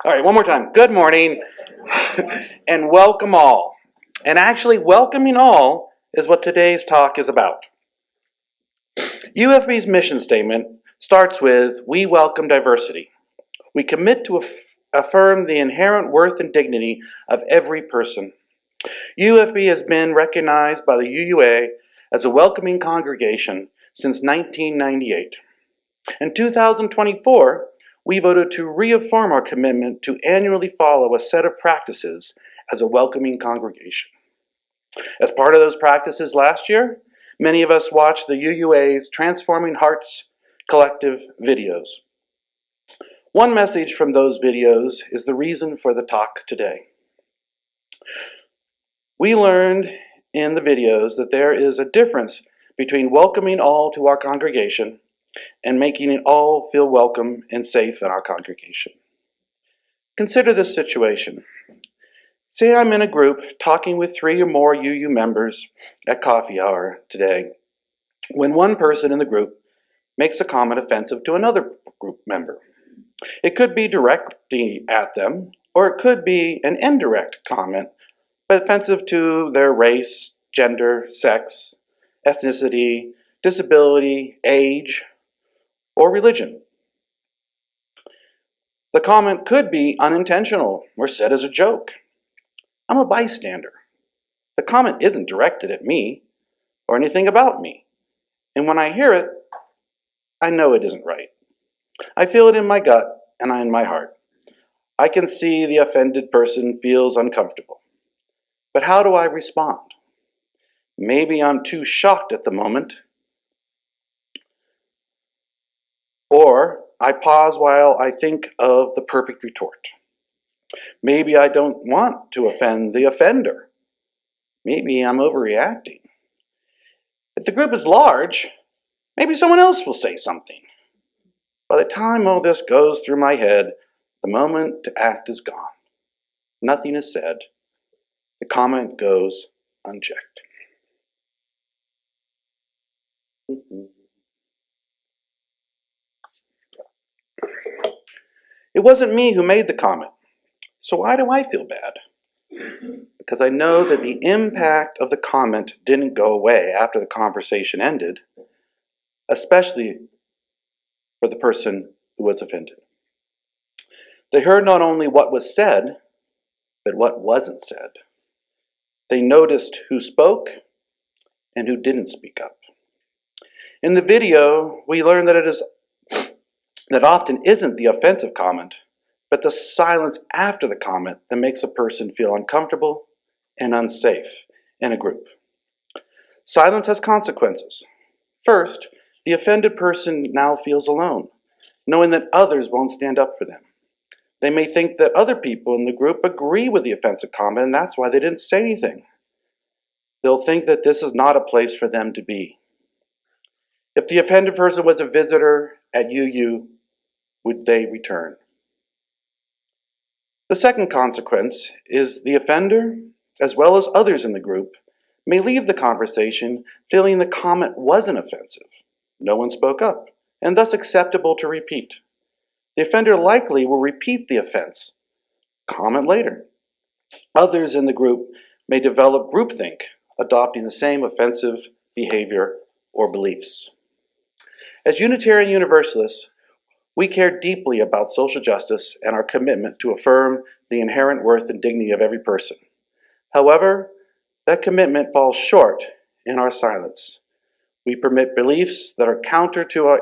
All right, one more time. Good morning and welcome all. And actually, welcoming all is what today's talk is about. UFB's mission statement starts with, "We welcome diversity. We commit to affirm the inherent worth and dignity of every person." UFB has been recognized by the UUA as a welcoming congregation since 1998. In 2024, we voted to reaffirm our commitment to annually follow a set of practices as a welcoming congregation. As part of those practices last year, many of us watched the UUA's Transforming Hearts collective videos. One message from those videos is the reason for the talk today. We learned in the videos that there is a difference between welcoming all to our congregation and making it all feel welcome and safe in our congregation. Consider this situation. Say I'm in a group talking with 3 or more UU members at coffee hour today, when one person in the group makes a comment offensive to another group member. It could be directly at them, or it could be an indirect comment, but offensive to their race, gender, sex, ethnicity, disability, age, or religion. The comment could be unintentional or said as a joke. I'm a bystander. The comment isn't directed at me or anything about me. And when I hear it, I know it isn't right. I feel it in my gut and in my heart. I can see the offended person feels uncomfortable. But how do I respond? Maybe I'm too shocked at the moment. Or I pause while I think of the perfect retort. Maybe I don't want to offend the offender. Maybe I'm overreacting. If the group is large, maybe someone else will say something. By the time all this goes through my head, the moment to act is gone. Nothing is said. The comment goes unchecked. It wasn't me who made the comment, so why do I feel bad? Because I know that the impact of the comment didn't go away after the conversation ended, especially for the person who was offended. They heard not only what was said, but what wasn't said. They noticed who spoke and who didn't speak up. In the video, we learned that often isn't the offensive comment, but the silence after the comment that makes a person feel uncomfortable and unsafe in a group. Silence has consequences. First, the offended person now feels alone, knowing that others won't stand up for them. They may think that other people in the group agree with the offensive comment, and that's why they didn't say anything. They'll think that this is not a place for them to be. If the offended person was a visitor at UU, would they return? The second consequence is the offender, as well as others in the group, may leave the conversation feeling the comment wasn't offensive. No one spoke up, and thus acceptable to repeat. The offender likely will repeat the offense, comment later. Others in the group may develop groupthink, adopting the same offensive behavior or beliefs. As Unitarian Universalists, we care deeply about social justice and our commitment to affirm the inherent worth and dignity of every person. However, that commitment falls short in our silence. We permit beliefs that are counter to our,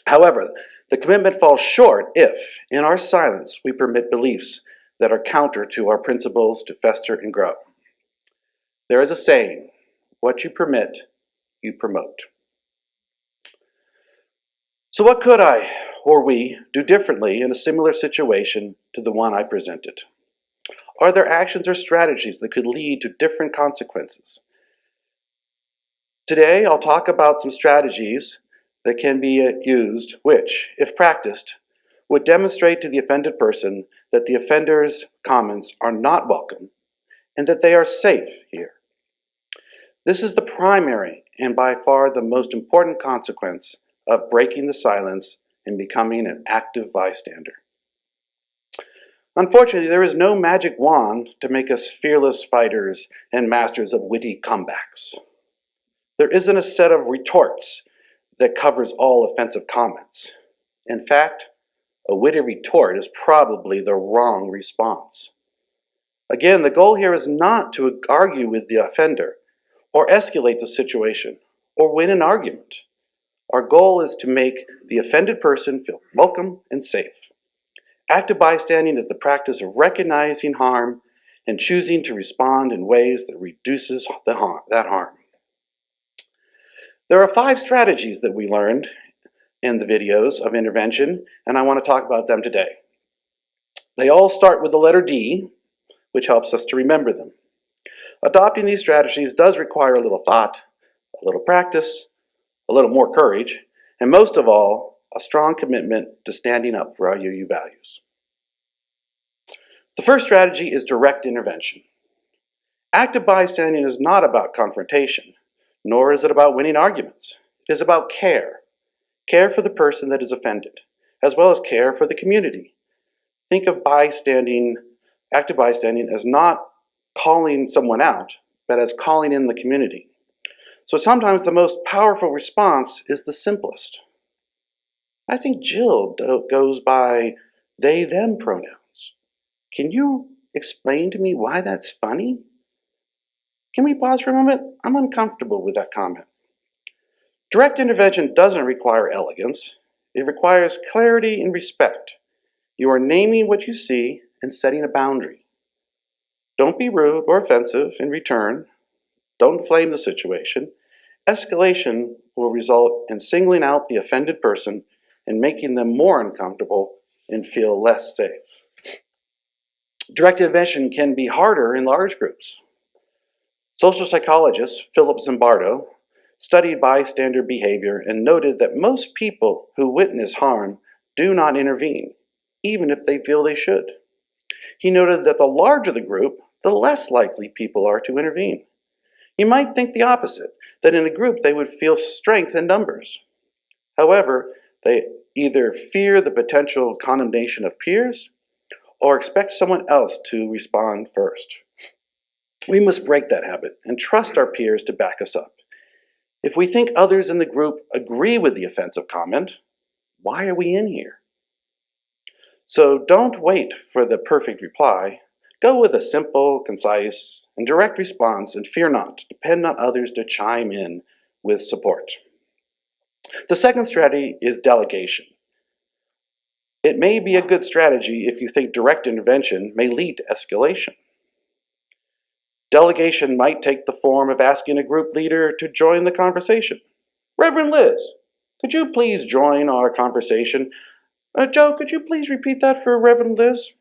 However, the commitment falls short if, in our silence, we permit beliefs that are counter to our principles to fester and grow. There is a saying, what you permit, you promote. So what could I, or we, do differently in a similar situation to the one I presented? Are there actions or strategies that could lead to different consequences? Today, I'll talk about some strategies that can be used, which, if practiced, would demonstrate to the offended person that the offender's comments are not welcome and that they are safe here. This is the primary and by far the most important consequence of breaking the silence and becoming an active bystander. Unfortunately, there is no magic wand to make us fearless fighters and masters of witty comebacks. There isn't a set of retorts that covers all offensive comments. In fact, a witty retort is probably the wrong response. Again, the goal here is not to argue with the offender or escalate the situation or win an argument. Our goal is to make the offended person feel welcome and safe. Active bystanding is the practice of recognizing harm and choosing to respond in ways that reduces that harm. There are 5 strategies that we learned in the videos of intervention, and I want to talk about them today. They all start with the letter D, which helps us to remember them. Adopting these strategies does require a little thought, a little practice, a little more courage, and most of all, a strong commitment to standing up for our UU values. The first strategy is direct intervention. Active bystanding is not about confrontation, nor is it about winning arguments. It is about care. Care for the person that is offended, as well as care for the community. Think of active bystanding as not calling someone out, but as calling in the community. So sometimes the most powerful response is the simplest. I think Jill goes by they, them pronouns. Can you explain to me why that's funny? Can we pause for a moment? I'm uncomfortable with that comment. Direct intervention doesn't require elegance. It requires clarity and respect. You are naming what you see and setting a boundary. Don't be rude or offensive in return. Don't flame the situation. Escalation will result in singling out the offended person and making them more uncomfortable and feel less safe. Direct intervention can be harder in large groups. Social psychologist Philip Zimbardo studied bystander behavior and noted that most people who witness harm do not intervene, even if they feel they should. He noted that the larger the group, the less likely people are to intervene. You might think the opposite, that in a group they would feel strength in numbers. However, they either fear the potential condemnation of peers or expect someone else to respond first. We must break that habit and trust our peers to back us up. If we think others in the group agree with the offensive comment, why are we in here? So don't wait for the perfect reply. Go with a simple, concise, and direct response, and fear not. Depend on others to chime in with support. The second strategy is delegation. It may be a good strategy if you think direct intervention may lead to escalation. Delegation might take the form of asking a group leader to join the conversation. Reverend Liz, could you please join our conversation? Joe, could you please repeat that for Reverend Liz?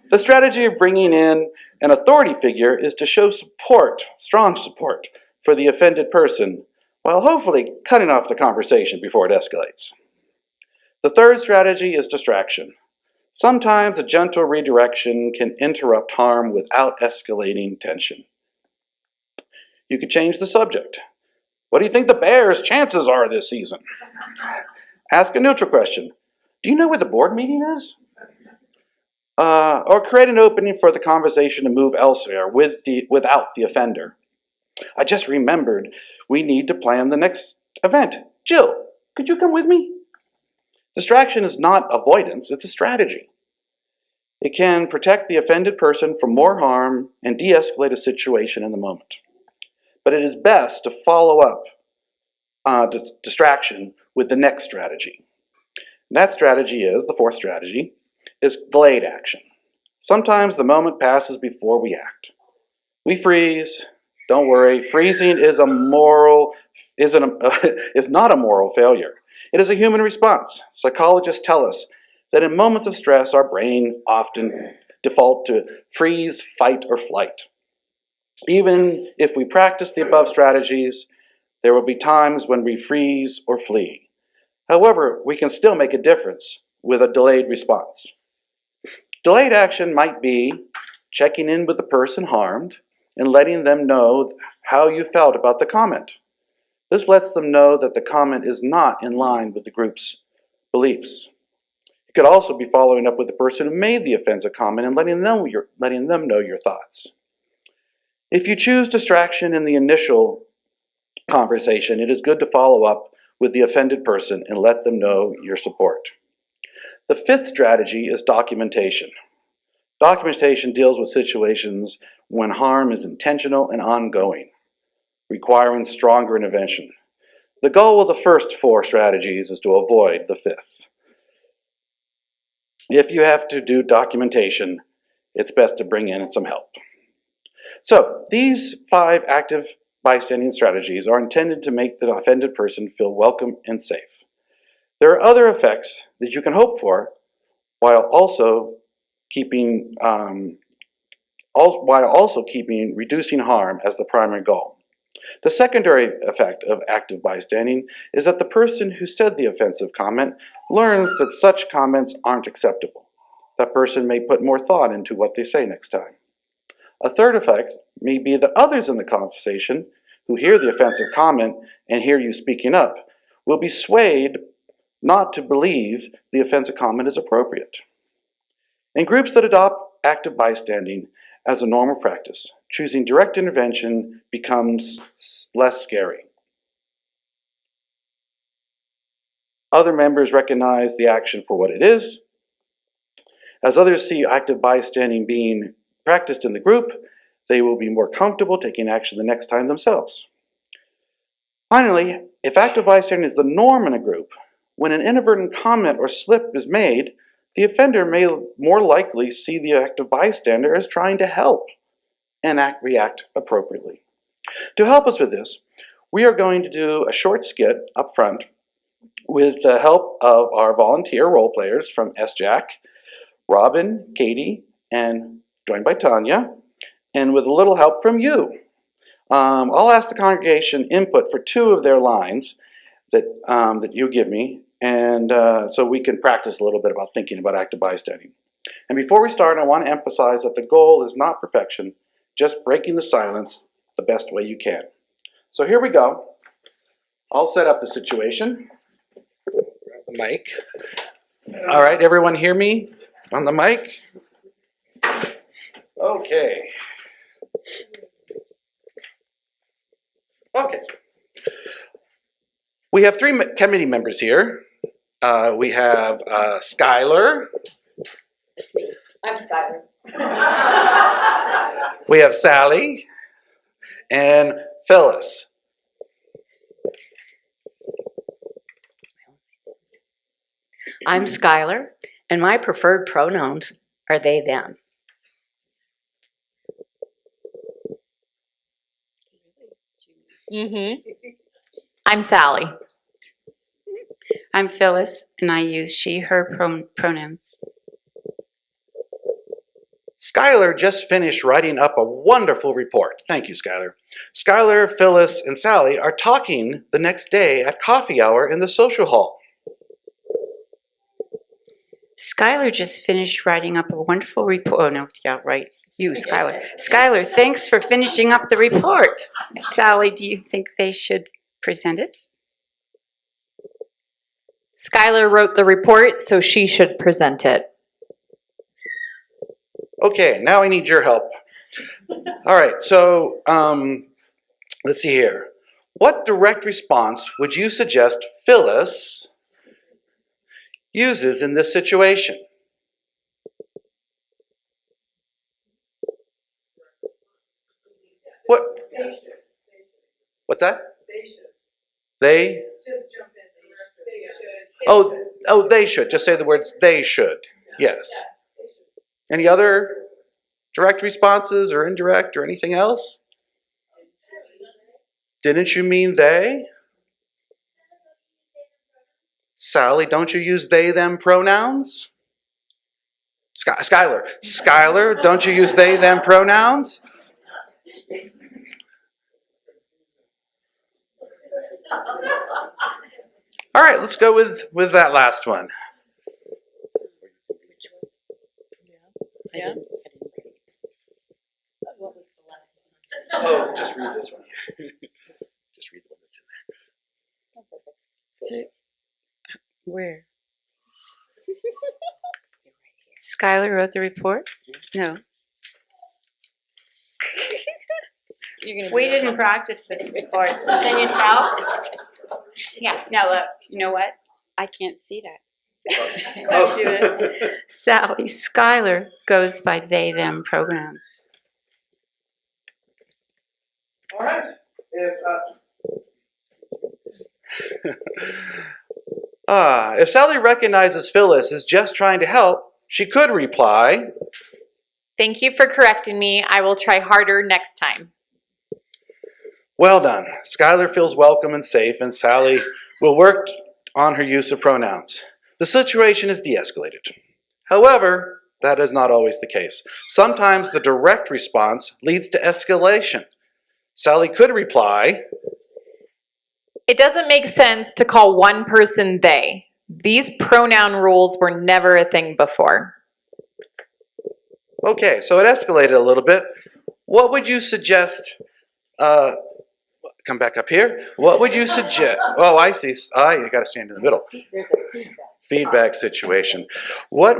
The strategy of bringing in an authority figure is to show support, strong support, for the offended person, while hopefully cutting off the conversation before it escalates. The third strategy is distraction. Sometimes a gentle redirection can interrupt harm without escalating tension. You could change the subject. What do you think the Bears' chances are this season? Ask a neutral question. Do you know where the board meeting is? Or create an opening for the conversation to move elsewhere without the offender. I just remembered we need to plan the next event. Jill, could you come with me? Distraction is not avoidance, it's a strategy. It can protect the offended person from more harm and de-escalate a situation in the moment. But it is best to follow up distraction with the next strategy. That strategy is, the fourth strategy, is delayed action. Sometimes the moment passes before we act. We freeze. Don't worry, freezing is not a moral failure. It is a human response. Psychologists tell us that in moments of stress, our brain often default to freeze, fight, or flight. Even if we practice the above strategies, there will be times when we freeze or flee. However, we can still make a difference with a delayed response. Delayed action might be checking in with the person harmed and letting them know how you felt about the comment. This lets them know that the comment is not in line with the group's beliefs. You could also be following up with the person who made the offensive comment and letting them know your thoughts. If you choose distraction in the initial conversation, it is good to follow up with the offended person and let them know your support. The fifth strategy is documentation. Documentation deals with situations when harm is intentional and ongoing, requiring stronger intervention. The goal of the first four strategies is to avoid the fifth. If you have to do documentation, it's best to bring in some help. So, these 5 active bystanding strategies are intended to make the offended person feel welcome and safe. There are other effects that you can hope for while also keeping reducing harm as the primary goal. The secondary effect of active bystanding is that the person who said the offensive comment learns that such comments aren't acceptable. That person may put more thought into what they say next time. A third effect may be that others in the conversation who hear the offensive comment and hear you speaking up will be swayed not to believe the offensive comment is appropriate. In groups that adopt active bystanding as a normal practice, choosing direct intervention becomes less scary. Other members recognize the action for what it is. As others see active bystanding being practiced in the group, they will be more comfortable taking action the next time themselves. Finally, if active bystanding is the norm in a group, when an inadvertent comment or slip is made, the offender may more likely see the active bystander as trying to help and react appropriately. To help us with this, we are going to do a short skit up front with the help of our volunteer role players from SJAC, Robin, Katie, and joined by Tanya, and with a little help from you. I'll ask the congregation input for 2 of their lines that you give me, and so we can practice a little bit about thinking about active bystanding. And before we start, I want to emphasize that the goal is not perfection, just breaking the silence the best way you can. So here we go. I'll set up the situation. Grab the mic. All right, everyone hear me on the mic? Okay. Okay. We have 3 committee members here. We have Skylar. I'm Skylar. We have Sally and Phyllis. I'm Skylar, and my preferred pronouns are they, them. I'm Sally. I'm Phyllis, and I use she, her pronouns. Skylar just finished writing up a wonderful report. Thank you, Skylar. Skylar, Phyllis, and Sally are talking the next day at coffee hour in the social hall. Skylar just finished writing up a wonderful report. Oh, no, yeah, right. You, Skylar. Skylar, thanks for finishing up the report. Sally, do you think they should present it? Skylar wrote the report, so she should present it. Okay, now I need your help. All right, so let's see here. What direct response would you suggest Phyllis uses in this situation? What? They should. What's that? They should. They? Just jump in. They should. Oh, they should. Just say the words they should. Yes. Any other direct responses or indirect or anything else? Didn't you mean they? Sally, don't you use they, them pronouns? Skylar, don't you use they, them pronouns? All right, let's go with that last one. Yeah. What was the last one? Oh, just read this one. Just read the one that's in there. Where? Skylar wrote the report? No. We didn't practice this before. Can you tell? Yeah. Now look, you know what? I can't see that. Let me do this. Sally, Skylar goes by they, them pronouns. All right. If Sally recognizes Phyllis is just trying to help, she could reply, Thank you for correcting me. I will try harder next time. well done. Skylar feels welcome and safe, and Sally will work on her use of pronouns. The situation is de-escalated. However, that is not always the case. Sometimes the direct response leads to escalation. Sally could reply, It doesn't make sense to call one person they. These pronoun rules were never a thing before. okay, so it escalated a little bit. What would you suggest? Come back up here. What would you suggest? Oh, I see. You got to stand in the middle. There's a Feedback situation. What?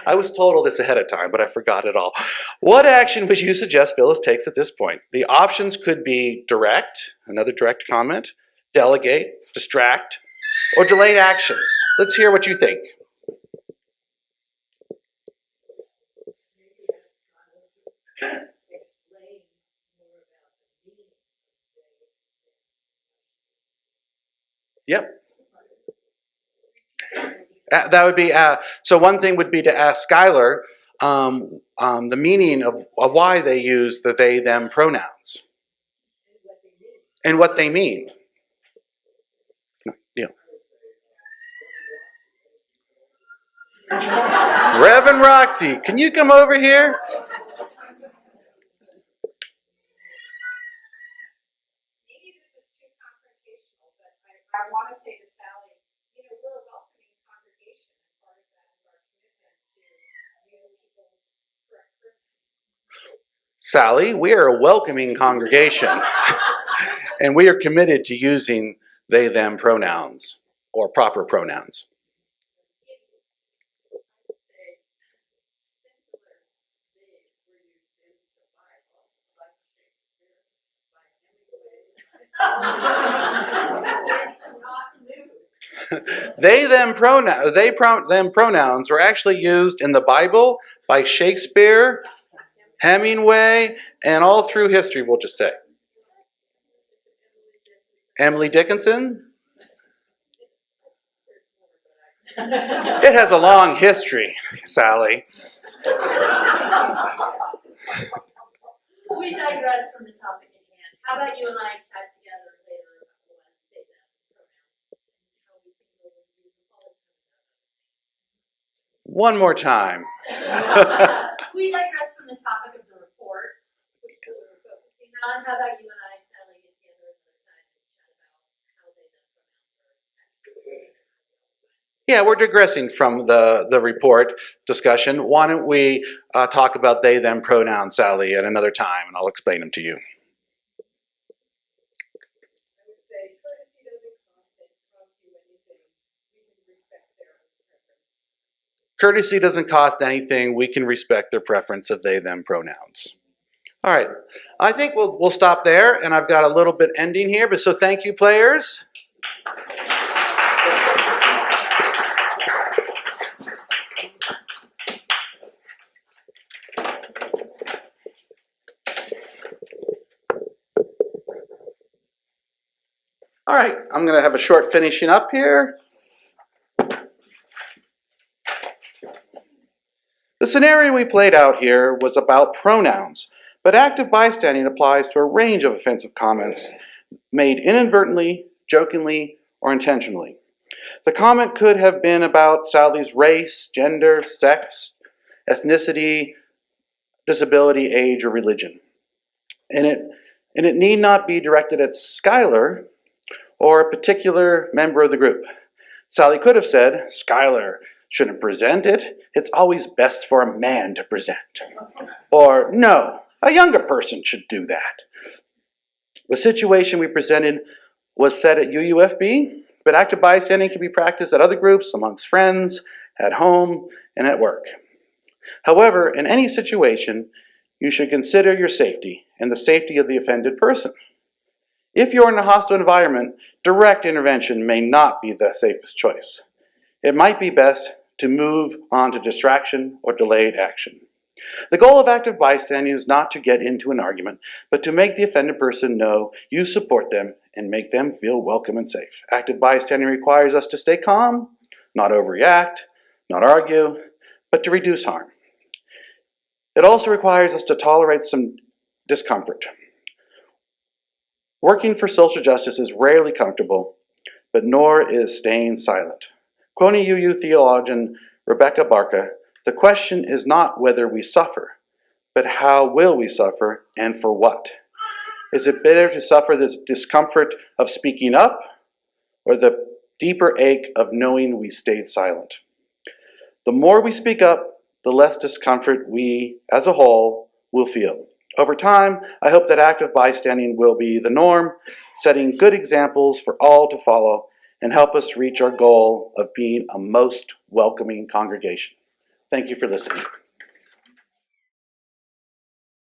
I was told all this ahead of time, but I forgot it all. What action would you suggest Phyllis takes at this point? The options could be direct, another direct comment, delegate, distract, or delayed actions. Let's hear what you think. Yep. That would be, so one thing would be to ask Skylar the meaning of why they use the they, them pronouns. And what they mean. Yeah. Reverend Roxy, can you come over here? Maybe this is too confrontational, but I want to say to Sally, we're a welcoming congregation, and part of that is our commitment to use people's correct pronouns. Sally, we are a welcoming congregation, and we are committed to using they, them pronouns, or proper pronouns. Them pronouns were actually used in the Bible by Shakespeare, Hemingway, and all through history, we'll just say. Emily Dickinson? It has a long history, Sally. We digress from the topic at hand. How about you and I chat together later about what they them pronouns and how we think we'll use all this. One more time. We digress from the topic of the report, which we were focusing on. How about you and I, Sally, get together another time and chat about how they them pronouns are. Yeah, we're digressing from the report discussion. Why don't we talk about they, them pronouns, Sally, at another time, and I'll explain them to you. I would say courtesy doesn't cost you anything. We can respect their preference. Courtesy doesn't cost anything. We can respect their preference of they, them pronouns. All right, I think we'll stop there, and I've got a little bit ending here, but so thank you, players. All right, I'm going to have a short finishing up here. The scenario we played out here was about pronouns, but active bystanding applies to a range of offensive comments made inadvertently, jokingly, or intentionally. The comment could have been about Sally's race, gender, sex, ethnicity, disability, age, or religion. And it need not be directed at Skylar or a particular member of the group. Sally could have said, Skylar shouldn't present it. It's always best for a man to present. Or, no, a younger person should do that. The situation we presented was said at UUFB, but active bystanding can be practiced at other groups, amongst friends, at home, and at work. However, in any situation, you should consider your safety and the safety of the offended person. If you're in a hostile environment, direct intervention may not be the safest choice. It might be best to move on to distraction or delayed action. The goal of active bystanding is not to get into an argument, but to make the offended person know you support them and make them feel welcome and safe. Active bystanding requires us to stay calm, not overreact, not argue, but to reduce harm. It also requires us to tolerate some discomfort. Working for social justice is rarely comfortable, but nor is staying silent. Quoting UU theologian Rebecca Barca, the question is not whether we suffer, but how will we suffer and for what? Is it better to suffer the discomfort of speaking up or the deeper ache of knowing we stayed silent? The more we speak up, the less discomfort we, as a whole, will feel. Over time, I hope that active bystanding will be the norm, setting good examples for all to follow and help us reach our goal of being a most welcoming congregation. Thank you for listening.